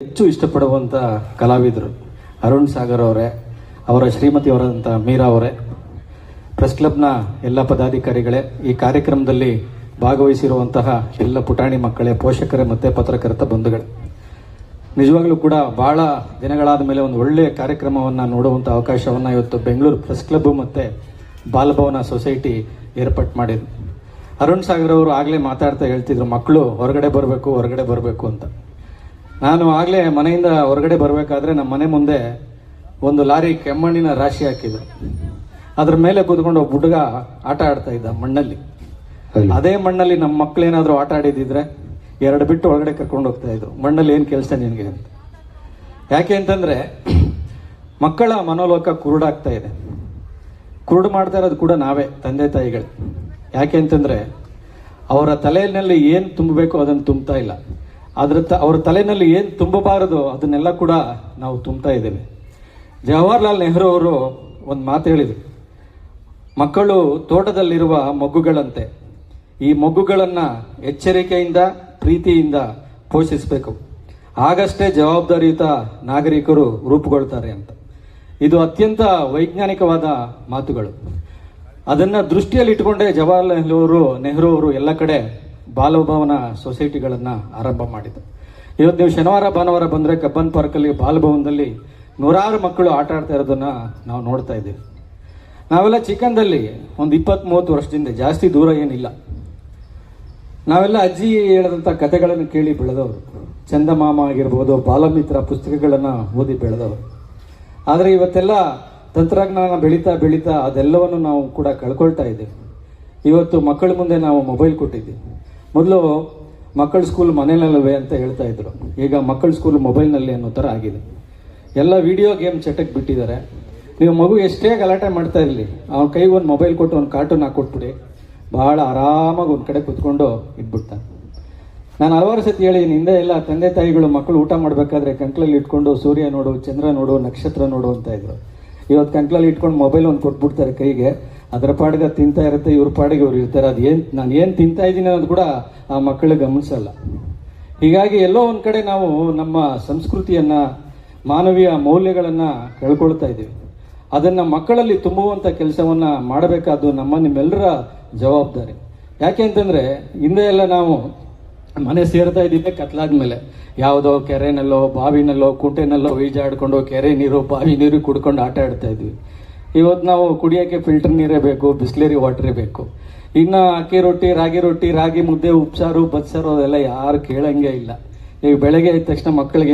ಹೆಚ್ಚು ಇಷ್ಟಪಡುವಂಥ ಕಲಾವಿದರು ಅರುಣ್ ಸಾಗರ್ ಅವರೇ, ಅವರ ಶ್ರೀಮತಿಯವರಂಥ ಮೀರಾ ಅವರೇ, ಪ್ರೆಸ್ ಕ್ಲಬ್ನ ಎಲ್ಲ ಪದಾಧಿಕಾರಿಗಳೇ, ಈ ಕಾರ್ಯಕ್ರಮದಲ್ಲಿ ಭಾಗವಹಿಸಿರುವಂತಹ ಎಲ್ಲ ಪುಟಾಣಿ ಮಕ್ಕಳೇ, ಪೋಷಕರೇ ಮತ್ತು ಪತ್ರಕರ್ತ ಬಂಧುಗಳೇ, ನಿಜವಾಗ್ಲೂ ಕೂಡ ಭಾಳ ದಿನಗಳಾದ ಮೇಲೆ ಒಂದು ಒಳ್ಳೆಯ ಕಾರ್ಯಕ್ರಮವನ್ನು ನೋಡುವಂಥ ಅವಕಾಶವನ್ನು ಇವತ್ತು ಬೆಂಗಳೂರು ಪ್ರೆಸ್ ಕ್ಲಬ್ ಮತ್ತು ಬಾಲಭವನ ಸೊಸೈಟಿ ಏರ್ಪಾಟ್ ಮಾಡಿದ್ರು. ಅರುಣ್ ಸಾಗರ್ ಅವರು ಆಗಲೇ ಮಾತಾಡ್ತಾ ಹೇಳ್ತಿದ್ರು, ಮಕ್ಕಳು ಹೊರಗಡೆ ಬರಬೇಕು ಅಂತ. ನಾನು ಆಗಲೇ ಮನೆಯಿಂದ ಹೊರಗಡೆ ಬರಬೇಕಾದ್ರೆ ನಮ್ಮ ಮನೆ ಮುಂದೆ ಒಂದು ಲಾರಿ ಕೆಮ್ಮಣ್ಣಿನ ರಾಶಿ ಹಾಕಿದ್ರು. ಅದ್ರ ಮೇಲೆ ಕೂತ್ಕೊಂಡು ಒಬ್ಬ ಹುಡುಗ ಆಟ ಆಡ್ತಾ ಇದ್ದ ಮಣ್ಣಲ್ಲಿ. ಅದೇ ಮಣ್ಣಲ್ಲಿ ನಮ್ಮ ಮಕ್ಕಳೇನಾದರೂ ಆಟ ಆಡಿದಿದ್ರೆ ಎರಡು ಬಿಟ್ಟು ಒಳಗಡೆ ಕರ್ಕೊಂಡು ಹೋಗ್ತಾ ಇದ್ರು. ಮಣ್ಣಲ್ಲಿ ಏನು ಕೆಲಸ ನಿನಗೆ ಅಂತ. ಯಾಕೆ ಅಂತಂದರೆ ಮಕ್ಕಳ ಮನೋಲೋಕ ಕುರುಡಾಗ್ತಾ ಇದೆ. ಕುರುಡು ಮಾಡ್ತಾ ಇರೋದು ಕೂಡ ನಾವೇ, ತಂದೆ ತಾಯಿಗಳು. ಯಾಕೆ ಅಂತಂದರೆ ಅವರ ತಲೆಯಲ್ಲಿ ಏನು ತುಂಬಬೇಕು ಅದನ್ನು ತುಂಬ್ತಾ ಇಲ್ಲ. ಅವ್ರ ತಲೆಯಲ್ಲಿ ಏನು ತುಂಬಬಾರದು ಅದನ್ನೆಲ್ಲ ಕೂಡ ನಾವು ತುಂಬ್ತಾ ಇದ್ದೇವೆ. ಜವಾಹರ್ಲಾಲ್ ನೆಹರು ಅವರು ಒಂದು ಮಾತು ಹೇಳಿದರು, ಮಕ್ಕಳು ತೋಟದಲ್ಲಿರುವ ಮೊಗ್ಗುಗಳಂತೆ, ಈ ಮೊಗ್ಗುಗಳನ್ನು ಎಚ್ಚರಿಕೆಯಿಂದ ಪ್ರೀತಿಯಿಂದ ಪೋಷಿಸಬೇಕು, ಆಗಷ್ಟೇ ಜವಾಬ್ದಾರಿಯುತ ನಾಗರಿಕರು ರೂಪುಗೊಳ್ತಾರೆ ಅಂತ. ಇದು ಅತ್ಯಂತ ವೈಜ್ಞಾನಿಕವಾದ ಮಾತುಗಳು. ಅದನ್ನು ದೃಷ್ಟಿಯಲ್ಲಿ ಇಟ್ಟುಕೊಂಡೇ ಜವಾಹರ್ಲಾಲ್ ನೆಹರು ಅವರು ಎಲ್ಲ ಕಡೆ ಬಾಲಭವನ ಸೊಸೈಟಿಗಳನ್ನು ಆರಂಭ ಮಾಡಿದರು. ಇವತ್ತು ನೀವು ಶನಿವಾರ ಭಾನುವಾರ ಬಂದರೆ ಕಬ್ಬನ್ ಪಾರ್ಕಲ್ಲಿ ಬಾಲಭವನದಲ್ಲಿ ನೂರಾರು ಮಕ್ಕಳು ಆಟ ಆಡ್ತಾ ಇರೋದನ್ನು ನಾವು ನೋಡ್ತಾ ಇದ್ದೀವಿ. ನಾವೆಲ್ಲ ಚಿಕ್ಕಂದಲ್ಲಿ ಒಂದು 20-30 ವರ್ಷದಿಂದ, ಜಾಸ್ತಿ ದೂರ ಏನಿಲ್ಲ, ನಾವೆಲ್ಲ ಅಜ್ಜಿ ಹೇಳಿದಂಥ ಕಥೆಗಳನ್ನು ಕೇಳಿ ಬೆಳೆದವರು. ಚಂದಮಾಮ ಆಗಿರ್ಬೋದು, ಬಾಲಮಿತ್ರ ಪುಸ್ತಕಗಳನ್ನು ಓದಿ ಬೆಳೆದವರು. ಆದರೆ ಇವತ್ತೆಲ್ಲ ತಂತ್ರಜ್ಞಾನ ಬೆಳೀತಾ ಅದೆಲ್ಲವನ್ನು ನಾವು ಕೂಡ ಕಳ್ಕೊಳ್ತಾ ಇದ್ದೇವೆ. ಇವತ್ತು ಮಕ್ಕಳ ಮುಂದೆ ನಾವು ಮೊಬೈಲ್ ಕೊಟ್ಟಿದ್ದೀವಿ. ಮೊದಲು ಮಕ್ಕಳ ಸ್ಕೂಲ್ ಮನೆಯಲ್ಲವೇ ಅಂತ ಹೇಳ್ತಾ ಇದ್ರು, ಈಗ ಮಕ್ಕಳ ಸ್ಕೂಲ್ ಮೊಬೈಲ್ನಲ್ಲಿ ಅನ್ನೋ ಥರ ಆಗಿದೆ. ಎಲ್ಲ ವಿಡಿಯೋ ಗೇಮ್ ಚಟಕ್ಕೆ ಬಿಟ್ಟಿದ್ದಾರೆ. ನೀವು ಮಗು ಎಷ್ಟೇ ಗಲಾಟೆ ಮಾಡ್ತಾ ಇರಲಿ, ಅವ್ನ ಕೈಗೆ ಒಂದು ಮೊಬೈಲ್ ಕೊಟ್ಟು ಒಂದು ಕಾರ್ಟೂನ್ ಹಾಕ್ಕೊಟ್ಬಿಡಿ, ಭಾಳ ಆರಾಮಾಗಿ ಒಂದು ಕಡೆ ಕುತ್ಕೊಂಡು ಇಟ್ಬಿಡ್ತಾನೆ. ನಾನು ಹಲವಾರು ಸತಿ ಹೇಳಿದ್ದೀನಿ, ಹಿಂದೆ ಎಲ್ಲ ತಂದೆ ತಾಯಿಗಳು ಮಕ್ಕಳು ಊಟ ಮಾಡಬೇಕಾದ್ರೆ ಕಂಕ್ಳಲ್ಲಿ ಇಟ್ಕೊಂಡು ಸೂರ್ಯ ನೋಡು, ಚಂದ್ರ ನೋಡು, ನಕ್ಷತ್ರ ನೋಡು ಅಂತ ಇದ್ರು. ಇವತ್ತು ಕಂಕ್ಳಲ್ಲಿ ಇಟ್ಕೊಂಡು ಮೊಬೈಲ್ ಒಂದು ಕೊಟ್ಬಿಡ್ತಾರೆ ಕೈಗೆ, ಅದರ ಪಾಡಿಗೆ ತಿಂತಾ ಇರುತ್ತೆ, ಇವ್ರ ಪಾಡಿಗೆ ಇವ್ರು ಇರ್ತಾರೆ. ನಾನು ಏನು ತಿಂತಾ ಇದ್ದೀನಿ ಅನ್ನೋದು ಕೂಡ ಆ ಮಕ್ಕಳಿಗೆ ಗಮನಿಸಲ್ಲ. ಹೀಗಾಗಿ ಎಲ್ಲೋ ಒಂದು ಕಡೆ ನಾವು ನಮ್ಮ ಸಂಸ್ಕೃತಿಯನ್ನು, ಮಾನವೀಯ ಮೌಲ್ಯಗಳನ್ನು ಕಳ್ಕೊಳ್ತಾ ಇದ್ದೀವಿ. ಅದನ್ನು ಮಕ್ಕಳಲ್ಲಿ ತುಂಬುವಂಥ ಕೆಲಸವನ್ನು ಮಾಡಬೇಕಾದ್ದು ನಿಮ್ಮೆಲ್ಲರ ಜವಾಬ್ದಾರಿ. ಯಾಕೆ ಅಂತಂದರೆ ಹಿಂದೆ ಎಲ್ಲ ನಾವು ಮನೆ ಸೇರ್ತಾ ಇದ್ದೀವಿ ಕತ್ಲಾದ ಮೇಲೆ, ಯಾವುದೋ ಕೆರೆನಲ್ಲೋ ಬಾವಿನಲ್ಲೋ ಕುಂಟೆನಲ್ಲೋ ಈಜಾಡ್ಕೊಂಡು ಕೆರೆ ನೀರು ಬಾವಿ ನೀರು ಕುಡ್ಕೊಂಡು ಆಟ ಆಡ್ತಾ ಇದ್ವಿ. ಇವತ್ತು ನಾವು ಕುಡಿಯೋಕ್ಕೆ ಫಿಲ್ಟರ್ ನೀರೇ ಬೇಕು, ಬಿಸ್ಲೇರಿ ವಾಟ್ರೇ ಬೇಕು. ಇನ್ನು ಅಕ್ಕಿ ರೊಟ್ಟಿ, ರಾಗಿ ಮುದ್ದೆ, ಉಪ್ಸಾರು, ಬಸ್ಸಾರು ಅದೆಲ್ಲ ಯಾರು ಕೇಳಂಗೆ ಇಲ್ಲ. ಈಗ ಬೆಳಗ್ಗೆ ಆದ ತಕ್ಷಣ ಮಕ್ಕಳಿಗೆ